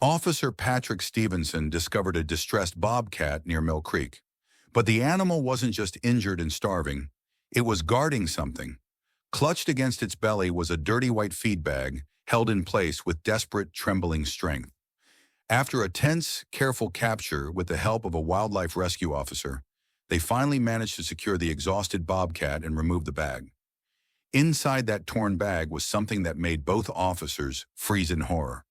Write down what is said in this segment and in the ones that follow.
Officer Patrick Stevenson discovered a distressed bobcat near Mill Creek. But the animal wasn't just injured and starving, it was guarding something. Clutched against its belly was a dirty white feed bag, held in place with desperate, trembling strength. After a tense, careful capture with the help of a wildlife rescue officer, they finally managed to secure the exhausted bobcat and remove the bag. Inside that torn bag was something that made both officers freeze in horror.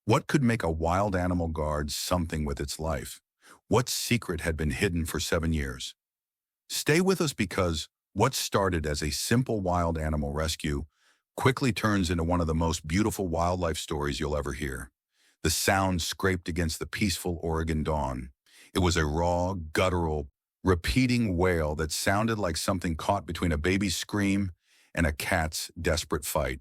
What could make a wild animal guard something with its life? What secret had been hidden for 7 years? Stay with us because what started as a simple wild animal rescue quickly turns into one of the most beautiful wildlife stories you'll ever hear. The sound scraped against the peaceful Oregon dawn. It was a raw, guttural, repeating wail that sounded like something caught between a baby's scream and a cat's desperate fight.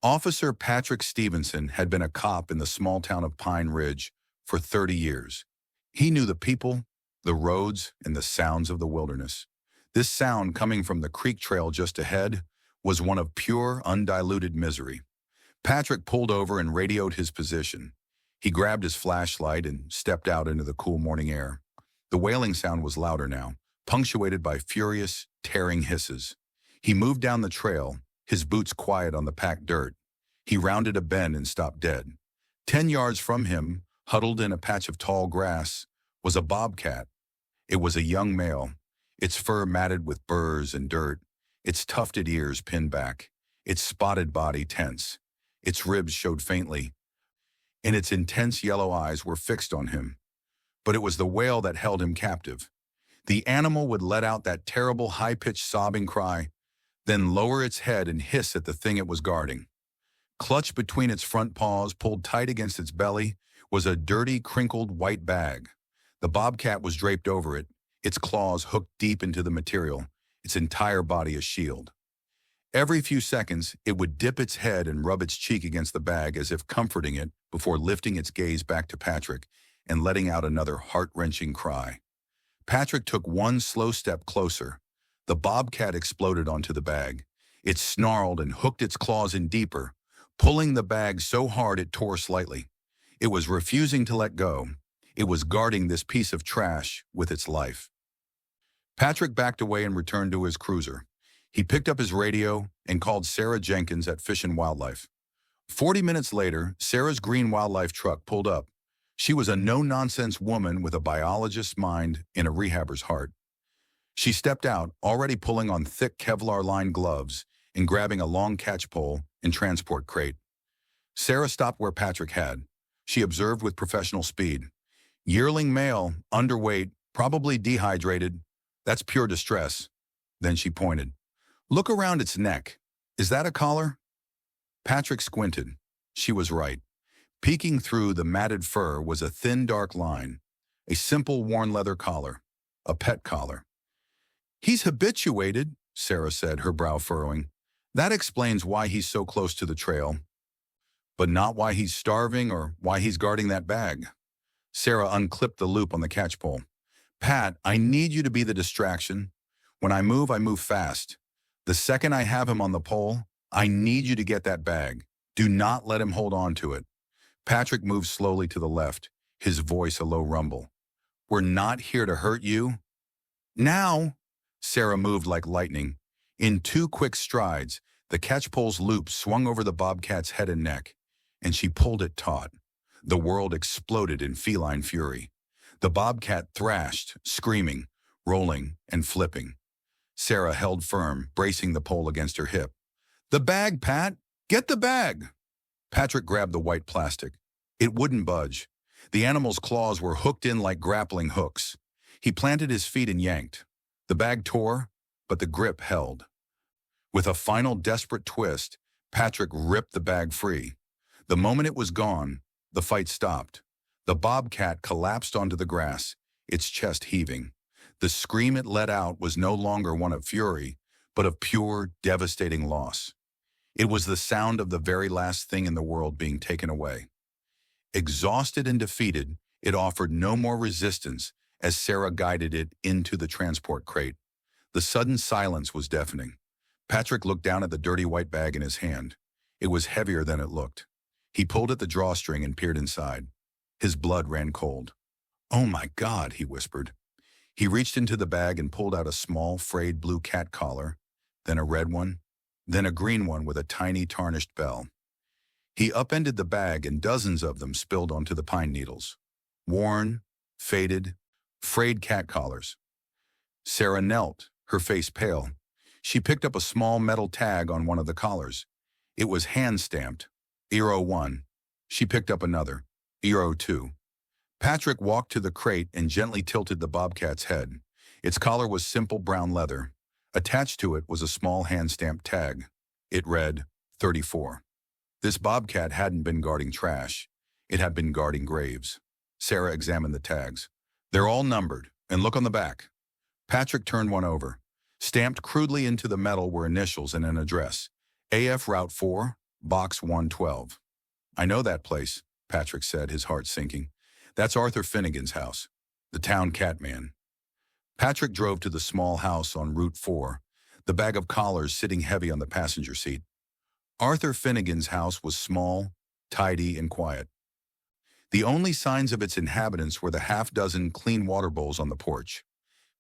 Officer Patrick Stevenson had been a cop in the small town of Pine Ridge for 30 years. He knew the people, the roads, and the sounds of the wilderness. This sound coming from the creek trail just ahead was one of pure, undiluted misery. Patrick pulled over and radioed his position. He grabbed his flashlight and stepped out into the cool morning air. The wailing sound was louder now, punctuated by furious, tearing hisses. He moved down the trail, his boots quiet on the packed dirt. He rounded a bend and stopped dead. 10 yards from him, huddled in a patch of tall grass, was a bobcat. It was a young male, its fur matted with burrs and dirt, its tufted ears pinned back, its spotted body tense. Its ribs showed faintly, and its intense yellow eyes were fixed on him. But it was the wail that held him captive. The animal would let out that terrible high-pitched sobbing cry, then lower its head and hiss at the thing it was guarding. Clutched between its front paws, pulled tight against its belly, was a dirty, crinkled white bag. The bobcat was draped over it, its claws hooked deep into the material, its entire body a shield. Every few seconds, it would dip its head and rub its cheek against the bag as if comforting it before lifting its gaze back to Patrick and letting out another heart-wrenching cry. Patrick took one slow step closer. The bobcat exploded onto the bag. It snarled and hooked its claws in deeper, pulling the bag so hard it tore slightly. It was refusing to let go. It was guarding this piece of trash with its life. Patrick backed away and returned to his cruiser. He picked up his radio and called Sarah Jenkins at Fish and Wildlife. 40 minutes later, Sarah's green wildlife truck pulled up. She was a no-nonsense woman with a biologist's mind and a rehabber's heart. She stepped out, already pulling on thick Kevlar-lined gloves and grabbing a long catch pole and transport crate. Sarah stopped where Patrick had. She observed with professional speed. Yearling male, underweight, probably dehydrated. That's pure distress. Then she pointed. Look around its neck. Is that a collar? Patrick squinted. She was right. Peeking through the matted fur was a thin, dark line. A simple worn leather collar. A pet collar. He's habituated, Sarah said, her brow furrowing. That explains why he's so close to the trail. But not why he's starving or why he's guarding that bag. Sarah unclipped the loop on the catch pole. Pat, I need you to be the distraction. When I move fast. The second I have him on the pole, I need you to get that bag. Do not let him hold on to it. Patrick moved slowly to the left, his voice a low rumble. We're not here to hurt you. Now! Sarah moved like lightning. In 2 quick strides, the catch pole's loop swung over the bobcat's head and neck, and she pulled it taut. The world exploded in feline fury. The bobcat thrashed, screaming, rolling, and flipping. Sarah held firm, bracing the pole against her hip. The bag, Pat! Get the bag! Patrick grabbed the white plastic. It wouldn't budge. The animal's claws were hooked in like grappling hooks. He planted his feet and yanked. The bag tore, but the grip held. With a final desperate twist, Patrick ripped the bag free. The moment it was gone, the fight stopped. The bobcat collapsed onto the grass, its chest heaving. The scream it let out was no longer one of fury, but of pure, devastating loss. It was the sound of the very last thing in the world being taken away. Exhausted and defeated, it offered no more resistance as Sarah guided it into the transport crate. The sudden silence was deafening. Patrick looked down at the dirty white bag in his hand. It was heavier than it looked. He pulled at the drawstring and peered inside. His blood ran cold. "Oh my God," he whispered. He reached into the bag and pulled out a small, frayed blue cat collar, then a red one, then a green one with a tiny tarnished bell. He upended the bag and dozens of them spilled onto the pine needles. Worn, faded, frayed cat collars. Sarah knelt, her face pale. She picked up a small metal tag on one of the collars. It was hand-stamped, Euro 1. She picked up another, Euro 2. Patrick walked to the crate and gently tilted the bobcat's head. Its collar was simple brown leather. Attached to it was a small hand-stamped tag. It read, 34. This bobcat hadn't been guarding trash. It had been guarding graves. Sarah examined the tags. "They're all numbered, and look on the back." Patrick turned one over. Stamped crudely into the metal were initials and an address. AF Route 4, Box 112. "I know that place," Patrick said, his heart sinking. "That's Arthur Finnegan's house, the town catman." Patrick drove to the small house on Route 4, the bag of collars sitting heavy on the passenger seat. Arthur Finnegan's house was small, tidy, and quiet. The only signs of its inhabitants were the half-dozen clean water bowls on the porch.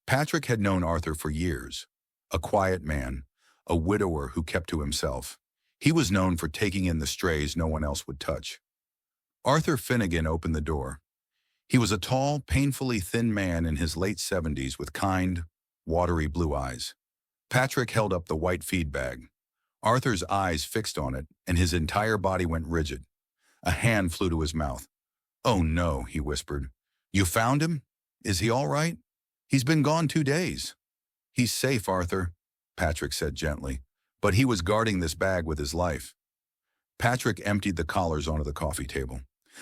Patrick had known Arthur for years. A quiet man, a widower who kept to himself. He was known for taking in the strays no one else would touch. Arthur Finnegan opened the door. He was a tall, painfully thin man in his late 70s with kind, watery blue eyes. Patrick held up the white feed bag. Arthur's eyes fixed on it, and his entire body went rigid. A hand flew to his mouth. "Oh no," he whispered. "You found him? Is he all right? He's been gone 2 days." "He's safe, Arthur," Patrick said gently, "but he was guarding this bag with his life." Patrick emptied the collars onto the coffee table.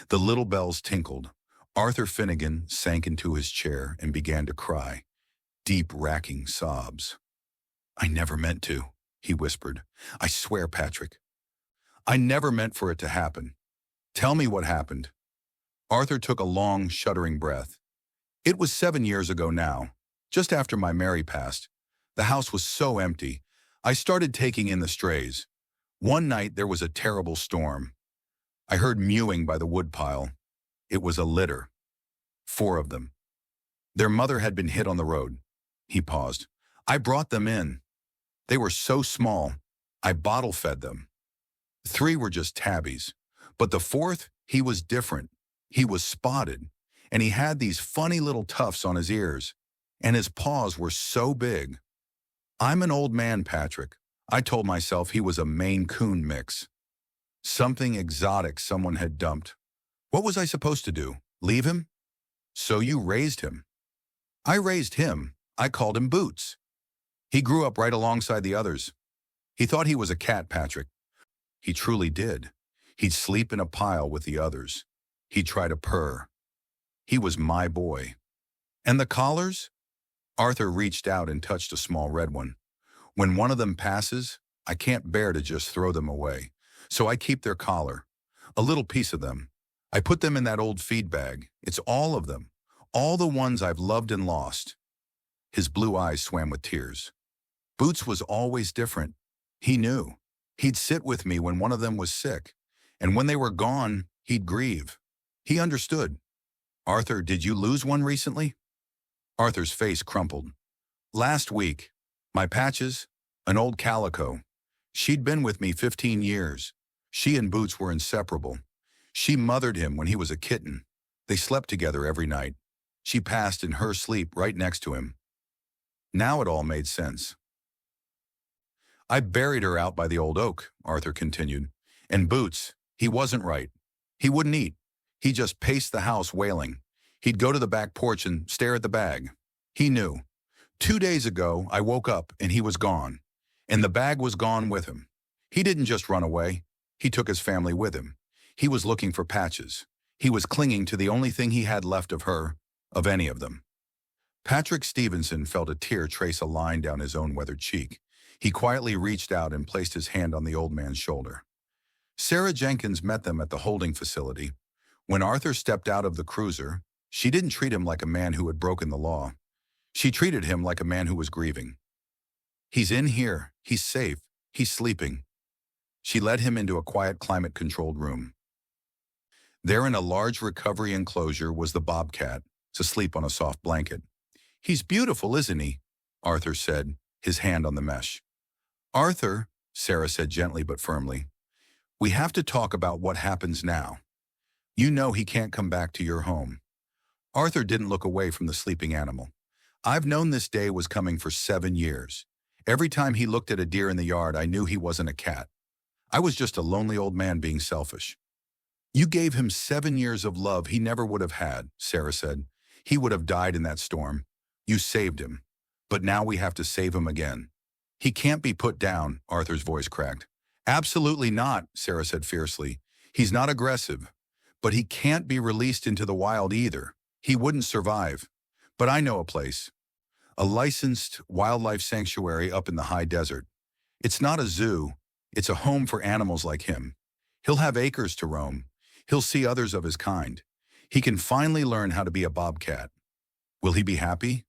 The little bells tinkled. Arthur Finnegan sank into his chair and began to cry, deep, racking sobs. "I never meant to," he whispered. "I swear, Patrick. I never meant for it to happen. Tell me what happened." Arthur took a long, shuddering breath. "It was 7 years ago now, just after my Mary passed. The house was so empty. I started taking in the strays. One night there was a terrible storm. I heard mewing by the woodpile. It was a litter. 4 of them. Their mother had been hit on the road." He paused. "I brought them in. They were so small, I bottle-fed them. 3 were just tabbies. But the 4th, he was different. He was spotted, and he had these funny little tufts on his ears, and his paws were so big. I'm an old man, Patrick. I told myself he was a Maine Coon mix. Something exotic someone had dumped. What was I supposed to do? Leave him? So you raised him." "I raised him. I called him Boots. He grew up right alongside the others. He thought he was a cat, Patrick. He truly did. He'd sleep in a pile with the others. He'd try to purr. He was my boy. And the collars?" Arthur reached out and touched a small red one. "When one of them passes, I can't bear to just throw them away. So I keep their collar. A little piece of them. I put them in that old feed bag. It's all of them. All the ones I've loved and lost." His blue eyes swam with tears. "Boots was always different. He knew. He'd sit with me when one of them was sick. And when they were gone, he'd grieve. He understood. Arthur, did you lose one recently?" Arthur's face crumpled. "Last week. My Patches, an old calico. She'd been with me 15 years. She and Boots were inseparable. She mothered him when he was a kitten. They slept together every night. She passed in her sleep right next to him." Now it all made sense. "I buried her out by the old oak," Arthur continued. "And Boots, he wasn't right. He wouldn't eat. He just paced the house wailing. He'd go to the back porch and stare at the bag. He knew. 2 days ago, I woke up and he was gone. And the bag was gone with him. He didn't just run away. He took his family with him. He was looking for Patches. He was clinging to the only thing he had left of her, of any of them." Patrick Stevenson felt a tear trace a line down his own weathered cheek. He quietly reached out and placed his hand on the old man's shoulder. Sarah Jenkins met them at the holding facility. When Arthur stepped out of the cruiser, she didn't treat him like a man who had broken the law. She treated him like a man who was grieving. "He's in here. He's safe. He's sleeping." She led him into a quiet, climate-controlled room. There in a large recovery enclosure was the bobcat, asleep on a soft blanket. "He's beautiful, isn't he?" Arthur said, his hand on the mesh. "Arthur," Sarah said gently but firmly, "we have to talk about what happens now. You know he can't come back to your home." Arthur didn't look away from the sleeping animal. "I've known this day was coming for 7 years. Every time he looked at a deer in the yard, I knew he wasn't a cat. I was just a lonely old man being selfish." "You gave him 7 years of love he never would have had," Sarah said. "He would have died in that storm. You saved him. But now we have to save him again." "He can't be put down," Arthur's voice cracked. "Absolutely not," Sarah said fiercely. "He's not aggressive. But he can't be released into the wild either. He wouldn't survive. But I know a place. A licensed wildlife sanctuary up in the high desert. It's not a zoo. It's a home for animals like him. He'll have acres to roam. He'll see others of his kind. He can finally learn how to be a bobcat. Will he be happy?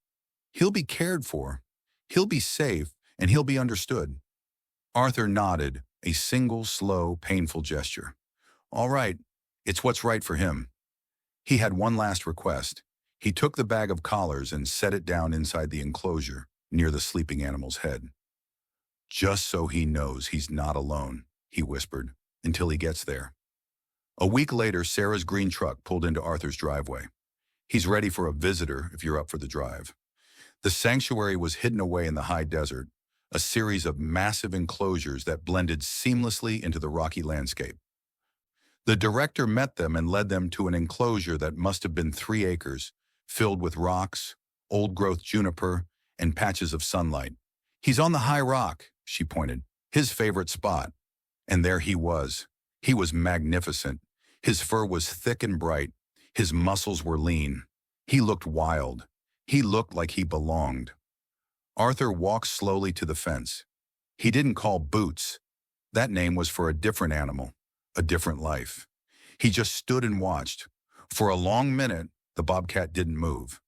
He'll be cared for. He'll be safe, and he'll be understood." Arthur nodded, a single, slow, painful gesture. "All right, it's what's right for him." He had one last request. He took the bag of collars and set it down inside the enclosure, near the sleeping animal's head. "Just so he knows he's not alone," he whispered, "until he gets there." A week later, Sarah's green truck pulled into Arthur's driveway. "He's ready for a visitor if you're up for the drive." The sanctuary was hidden away in the high desert, a series of massive enclosures that blended seamlessly into the rocky landscape. The director met them and led them to an enclosure that must have been 3 acres, filled with rocks, old-growth juniper, and patches of sunlight. "He's on the high rock," she pointed, "his favorite spot." And there he was. He was magnificent. His fur was thick and bright. His muscles were lean. He looked wild. He looked like he belonged. Arthur walked slowly to the fence. He didn't call Boots. That name was for a different animal, a different life. He just stood and watched. For a long minute, the bobcat didn't move.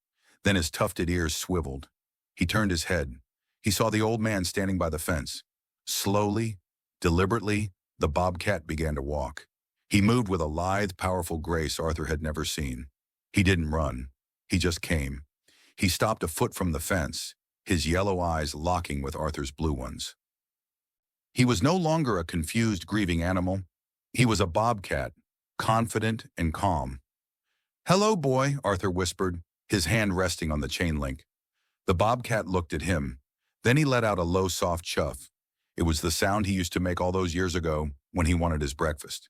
Then his tufted ears swiveled. He turned his head. He saw the old man standing by the fence. Slowly, deliberately, the bobcat began to walk. He moved with a lithe, powerful grace Arthur had never seen. He didn't run. He just came. He stopped a foot from the fence, his yellow eyes locking with Arthur's blue ones. He was no longer a confused, grieving animal. He was a bobcat, confident and calm. "Hello, boy," Arthur whispered, his hand resting on the chain link. The bobcat looked at him. Then he let out a low, soft chuff. It was the sound he used to make all those years ago when he wanted his breakfast.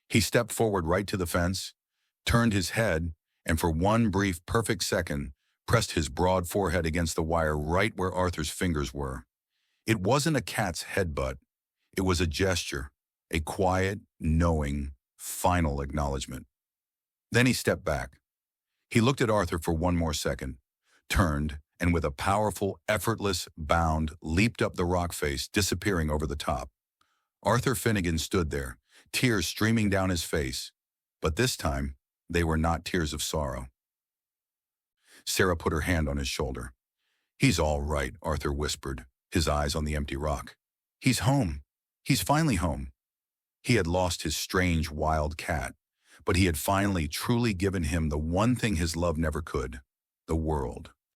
He stepped forward right to the fence, turned his head, and for one brief, perfect second, pressed his broad forehead against the wire right where Arthur's fingers were. It wasn't a cat's headbutt. It was a gesture, a quiet, knowing, final acknowledgement. Then he stepped back. He looked at Arthur for one more second, turned, and with a powerful, effortless bound, leaped up the rock face, disappearing over the top. Arthur Finnegan stood there, tears streaming down his face, but this time, they were not tears of sorrow. Sarah put her hand on his shoulder. "He's all right," Arthur whispered, his eyes on the empty rock. "He's home. He's finally home." He had lost his strange, wild cat, but he had finally truly given him the one thing his love never could, the world.